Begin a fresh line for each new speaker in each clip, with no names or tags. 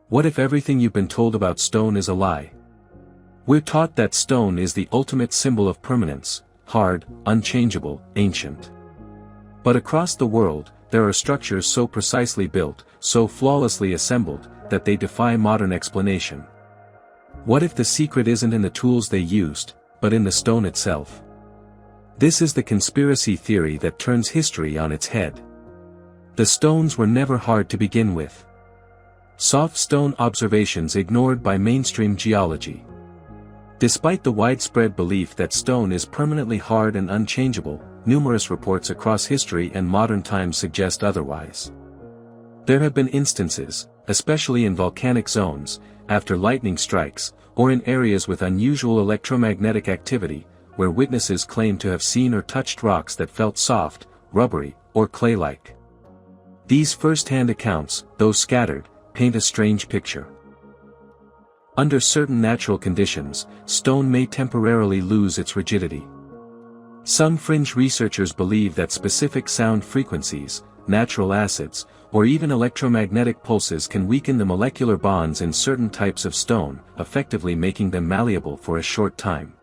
What if everything you've been told about stone is a lie? We're taught that stone is the ultimate symbol of permanence, hard, unchangeable, ancient. But across the world, there are structures so precisely built, so flawlessly assembled, that they defy modern explanation. What if the secret isn't in the tools they used, but in the stone itself? This is the conspiracy theory that turns history on its head. The stones were never hard to begin with. Soft stone observations ignored by mainstream geology. Despite the widespread belief that stone is permanently hard and unchangeable, numerous reports across history and modern times suggest otherwise. There have been instances, especially in volcanic zones, after lightning strikes, or in areas with unusual electromagnetic activity, where witnesses claim to have seen or touched rocks that felt soft, rubbery, or clay-like. These first-hand accounts, though scattered, paint a strange picture. Under certain natural conditions, stone may temporarily lose its rigidity. Some fringe researchers believe that specific sound frequencies, natural acids, or even electromagnetic pulses can weaken the molecular bonds in certain types of stone, effectively making them malleable for a short time.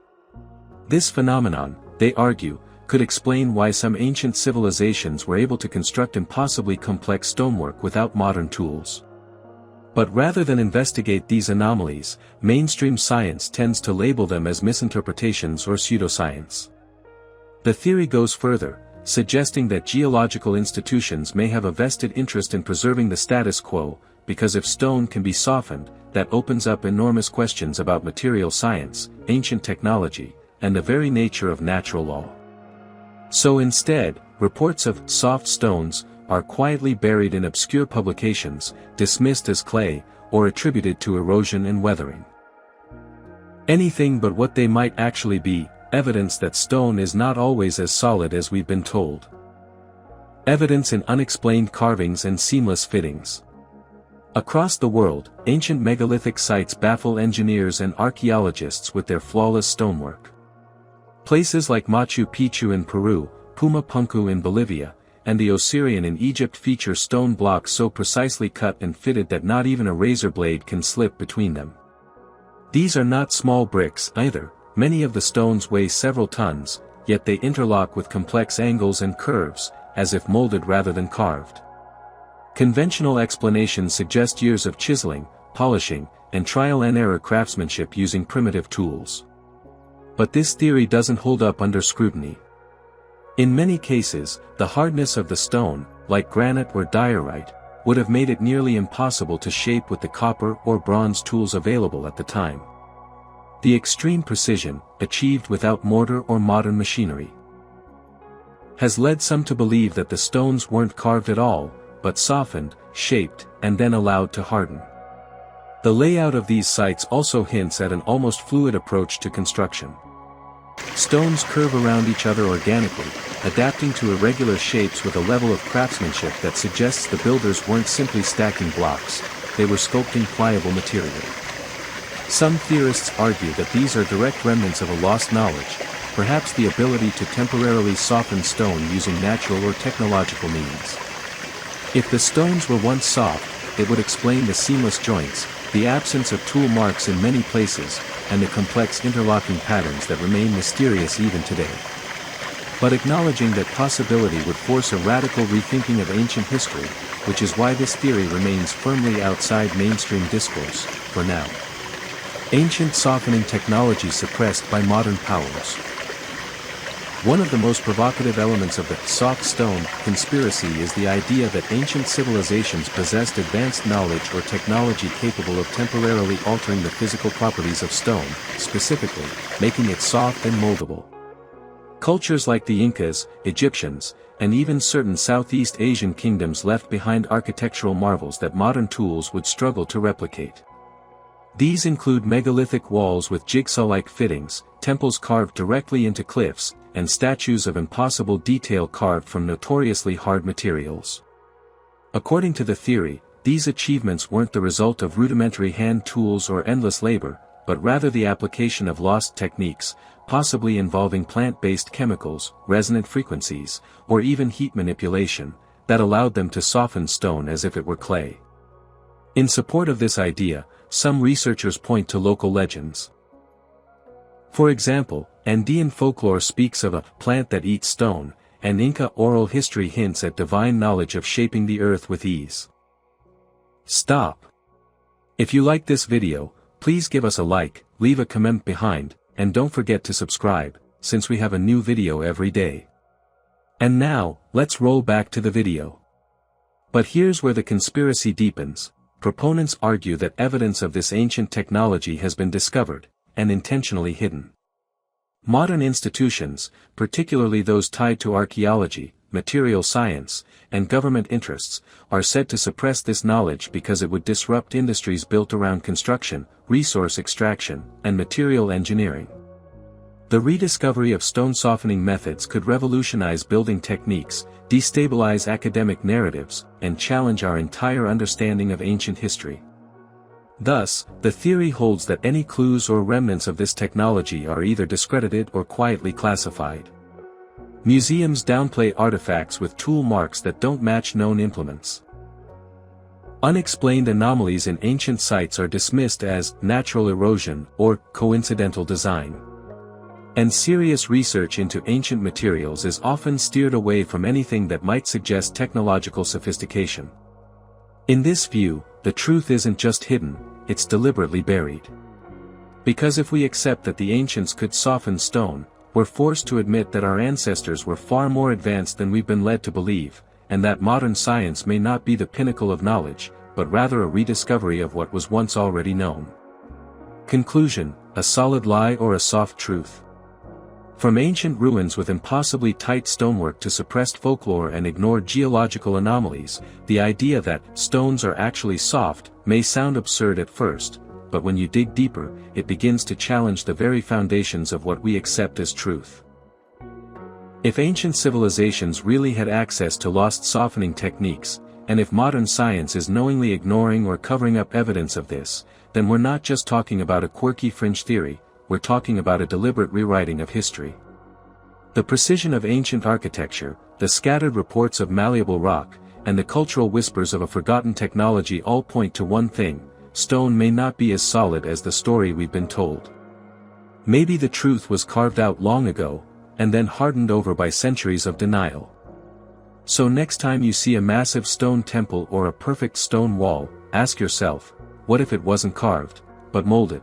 This phenomenon, they argue, could explain why some ancient civilizations were able to construct impossibly complex stonework without modern tools. But rather than investigate these anomalies, mainstream science tends to label them as misinterpretations or pseudoscience. The theory goes further, suggesting that geological institutions may have a vested interest in preserving the status quo, because if stone can be softened, that opens up enormous questions about material science, ancient technology, and the very nature of natural law. So instead, reports of soft stones are quietly buried in obscure publications, dismissed as clay, or attributed to erosion and weathering. Anything but what they might actually be, evidence that stone is not always as solid as we've been told. Evidence in unexplained carvings and seamless fittings. Across the world, ancient megalithic sites baffle engineers and archaeologists with their flawless stonework. Places like Machu Picchu in Peru, Puma Punku in Bolivia, and the Osirian in Egypt feature stone blocks so precisely cut and fitted that not even a razor blade can slip between them. These are not small bricks either, many of the stones weigh several tons, yet they interlock with complex angles and curves, as if molded rather than carved. Conventional explanations suggest years of chiseling, polishing, and trial-and-error craftsmanship using primitive tools. But this theory doesn't hold up under scrutiny. In many cases, the hardness of the stone, like granite or diorite, would have made it nearly impossible to shape with the copper or bronze tools available at the time. The extreme precision, achieved without mortar or modern machinery, has led some to believe that the stones weren't carved at all, but softened, shaped, and then allowed to harden. The layout of these sites also hints at an almost fluid approach to construction. Stones curve around each other organically, adapting to irregular shapes with a level of craftsmanship that suggests the builders weren't simply stacking blocks, they were sculpting pliable material. Some theorists argue that these are direct remnants of a lost knowledge, perhaps the ability to temporarily soften stone using natural or technological means. If the stones were once soft, it would explain the seamless joints, the absence of tool marks in many places, and the complex interlocking patterns that remain mysterious even today. But acknowledging that possibility would force a radical rethinking of ancient history, which is why this theory remains firmly outside mainstream discourse, for now. Ancient softening technology suppressed by modern powers. One of the most provocative elements of the soft stone conspiracy is the idea that ancient civilizations possessed advanced knowledge or technology capable of temporarily altering the physical properties of stone, specifically, making it soft and moldable. Cultures like the Incas, Egyptians, and even certain Southeast Asian kingdoms left behind architectural marvels that modern tools would struggle to replicate. These include megalithic walls with jigsaw-like fittings, temples carved directly into cliffs, and statues of impossible detail carved from notoriously hard materials. According to the theory, these achievements weren't the result of rudimentary hand tools or endless labor, but rather the application of lost techniques, possibly involving plant-based chemicals, resonant frequencies, or even heat manipulation, that allowed them to soften stone as if it were clay. In support of this idea, some researchers point to local legends. For example, Andean folklore speaks of a plant that eats stone, and Inca oral history hints at divine knowledge of shaping the earth with ease. Stop. If you like this video, please give us a like, leave a comment behind, and don't forget to subscribe, since we have a new video every day. And now, let's roll back to the video. But here's where the conspiracy deepens. Proponents argue that evidence of this ancient technology has been discovered, and intentionally hidden. Modern institutions, particularly those tied to archaeology, material science, and government interests, are said to suppress this knowledge because it would disrupt industries built around construction, resource extraction, and material engineering. The rediscovery of stone softening methods could revolutionize building techniques, destabilize academic narratives, and challenge our entire understanding of ancient history. Thus, the theory holds that any clues or remnants of this technology are either discredited or quietly classified. Museums downplay artifacts with tool marks that don't match known implements. Unexplained anomalies in ancient sites are dismissed as natural erosion or coincidental design. And serious research into ancient materials is often steered away from anything that might suggest technological sophistication. In this view, the truth isn't just hidden, it's deliberately buried. Because if we accept that the ancients could soften stone, we're forced to admit that our ancestors were far more advanced than we've been led to believe, and that modern science may not be the pinnacle of knowledge, but rather a rediscovery of what was once already known. Conclusion: a solid lie or a soft truth? From ancient ruins with impossibly tight stonework to suppressed folklore and ignored geological anomalies, the idea that stones are actually soft may sound absurd at first, but when you dig deeper, it begins to challenge the very foundations of what we accept as truth. If ancient civilizations really had access to lost softening techniques, and if modern science is knowingly ignoring or covering up evidence of this, then we're not just talking about a quirky fringe theory, we're talking about a deliberate rewriting of history. The precision of ancient architecture, the scattered reports of malleable rock, and the cultural whispers of a forgotten technology all point to one thing: stone may not be as solid as the story we've been told. Maybe the truth was carved out long ago, and then hardened over by centuries of denial. So next time you see a massive stone temple or a perfect stone wall, ask yourself, what if it wasn't carved, but molded?